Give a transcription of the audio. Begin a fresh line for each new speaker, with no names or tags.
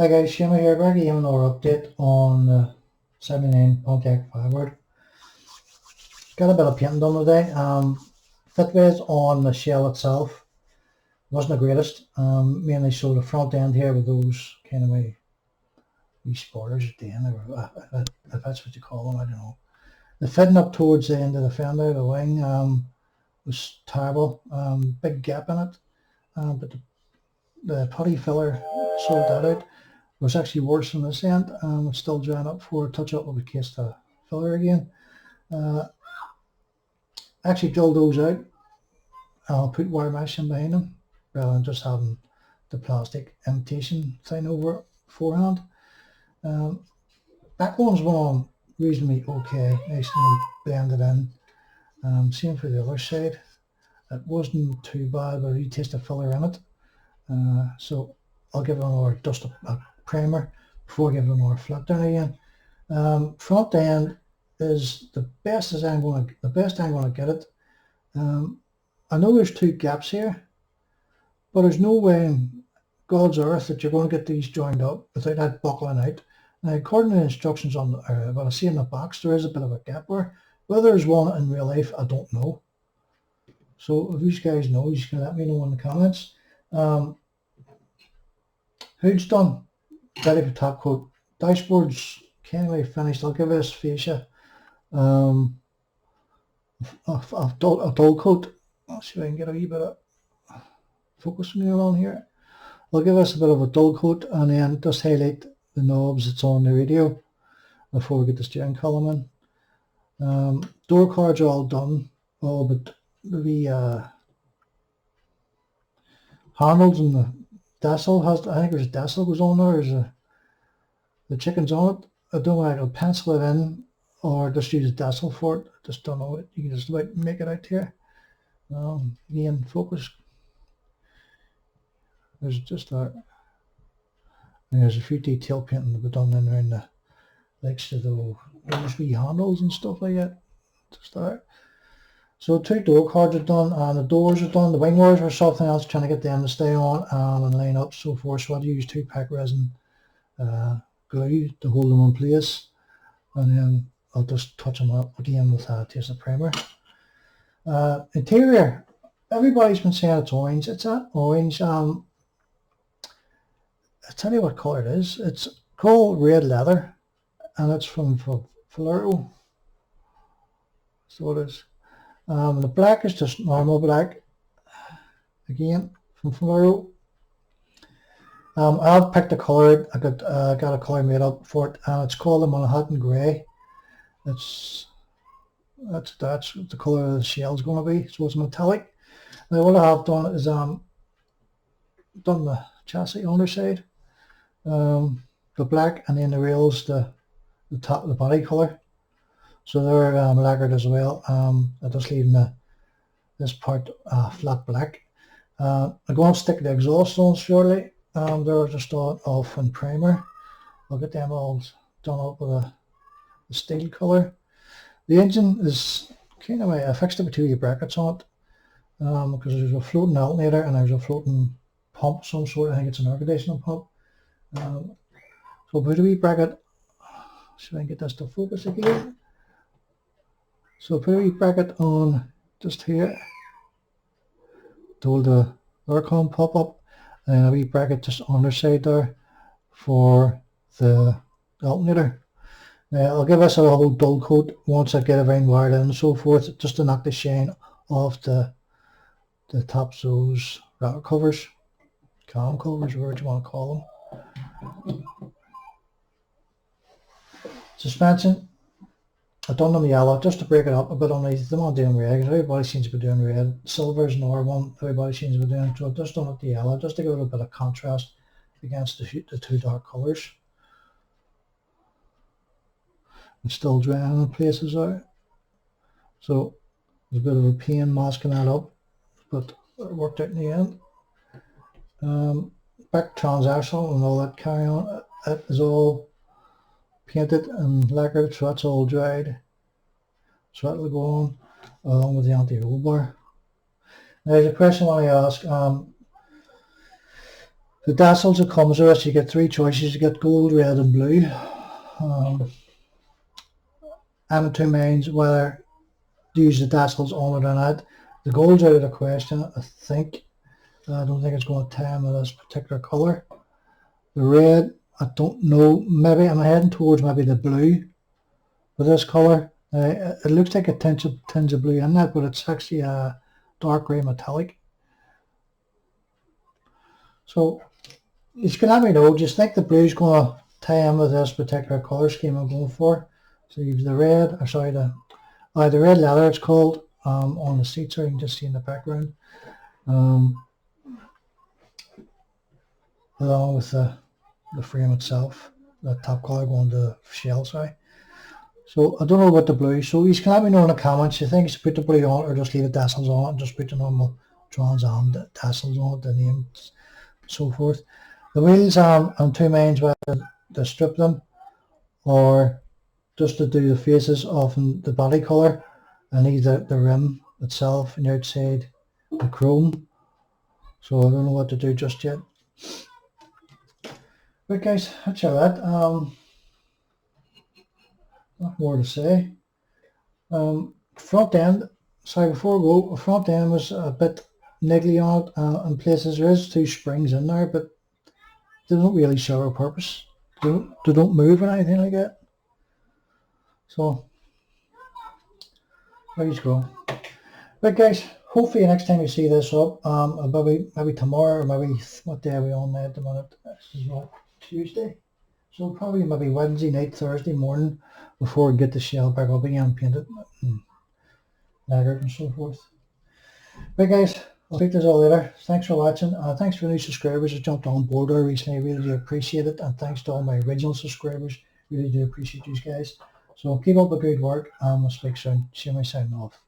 Hi guys, Shima here, back again with another update on the 79 Pontiac Firebird. Got a bit of painting done today. Fitways on the shell itself wasn't the greatest. Mainly so the front end here with those kind of wee spoilers at the end, if that's what you call them, I don't know. The fitting up towards the end of the fender, the wing, was terrible. Big gap in it, but the putty filler sorted that out. It was actually worse on this end. It's still drying up for a touch up with a case to filler again. Actually drilled those out. I'll put wire mesh in behind them rather than just having the plastic imitation thing over beforehand. Back ones went on reasonably okay, nicely blended in. Same for the other side. It wasn't too bad, but I really taste of filler in it. So I'll give it another dust a primer before giving it another flat down again. Front end is the best I'm going to get it. I know there's two gaps here, but there's no way in God's earth that you're going to get these joined up without that buckling out. Now, according to the instructions on what I see in the box, there is a bit of a gap there. Whether there's one in real life, I don't know. So if you guys know, you can let me know in the comments. Hood's done, ready for top coat. Dashboard's kind of finished. I'll give this fascia a dull coat. I'll see if I can get a wee bit of focus from you on here. I'll give us a bit of a dull coat and then just highlight the knobs that's on the radio before we get the steering column in. Door cards are all done, all but the wee handles and the Dazzle has, I think there's a Dazzle goes on there, there's the chicken's on it. I don't know if I can pencil it in or just use a Dazzle for it. I just don't know. You can just about make it out here. Again, focus. There's just that. And there's a few detail painting that we've done in around the likes of those wee handles and stuff like that. Just there. So two door cards are done and the doors are done. The wing wires were something else, trying to get them to stay on and line up so forth. So I had to use 2-pack resin glue to hold them in place. And then I'll just touch them up again with a taste of primer. Interior, everybody's been saying it's orange. It's not orange. I'll tell you what colour it is. It's called red leather and it's from Floro. So it is. The black is just normal black, again from Floro. I'll pick the colour. I got a colour made up for it, and it's called the Manhattan Grey. That's the colour of the shell's going to be. So it's metallic. Now what I have done is done the chassis underside, the black, and then the rails the top, the body colour. So they're lacquered as well. I'm just leaving this part flat black. I'm going to stick the exhaust on shortly. They're just off in primer. I'll get them all done up with a steel colour. The engine is kind of, I fixed it with 2 brackets on it because there's a floating alternator and there's a floating pump of some sort. I think it's an air conditioning pump. So I'll put a wee bracket, see if I can get this to focus again. So put a wee bracket on just here to hold the aircon pop up, and a wee bracket just on the side there for the alternator. Now I'll give this a whole dull coat once I get everything wired in and so forth, just to knock the shine off the tops of those rocker covers, cam covers, whatever you want to call them. Suspension, I've done them yellow just to break it up a bit underneath. Them on doing red because everybody seems to be doing red. Silver's another one everybody seems to be doing. So I've just done it the yellow just to give it a bit of contrast against the two dark colours. It's still drying in places there. So there's a bit of a pain masking that up, but it worked out in the end. Back transversal and all that carry on. It is all painted and lacquered, so that's all dried. So that will go on along with the anti-roll bar. Now there's a question I want to ask. The Dazzles that comes with us, you get three choices. You get gold, red and blue. I'm in two minds whether to use the Dazzles on it or not. The gold's out of the question, I think. I don't think it's going to tie in with this particular colour. The red, I don't know. Maybe I'm heading towards maybe the blue with this colour. It looks like a tinge of blue in that, but it's actually a dark grey metallic. So you can let me know. Do you think the blue's going to tie in with this particular colour scheme I'm going for? So you've the red, or sorry, the red leather it's called, on the seats there, you can just see in the background. Along with the frame itself, the top colour going to the shell, sorry. So I don't know about the blue, so you can let me know in the comments. You think you should put the blue on or just leave the Dazzles on it and just put the normal Trans Am Dazzles on it, the names, so forth. The wheels, I'm two minds whether to strip them or just to do the faces of the body colour and either the rim itself and the outside the chrome. So I don't know what to do just yet. Right guys, that's all that. Not more to say. Front end, sorry, before we go, the front end was a bit niggly on it in places. There is two springs in there, but they don't really serve a purpose. They don't move or anything like that. So there you go. Right guys, hopefully next time you see this up, maybe tomorrow or maybe, what day are we on now at the minute? This is what, Tuesday? So probably maybe Wednesday night, Thursday morning before we get the shell back up again and paint it and lacquered and so forth. Right guys, I'll speak to you all later. Thanks for watching. Thanks for the new subscribers that jumped on board there recently. I really do appreciate it. And thanks to all my original subscribers. Really do appreciate you guys. So keep up the good work and we'll speak soon. See you my signing off.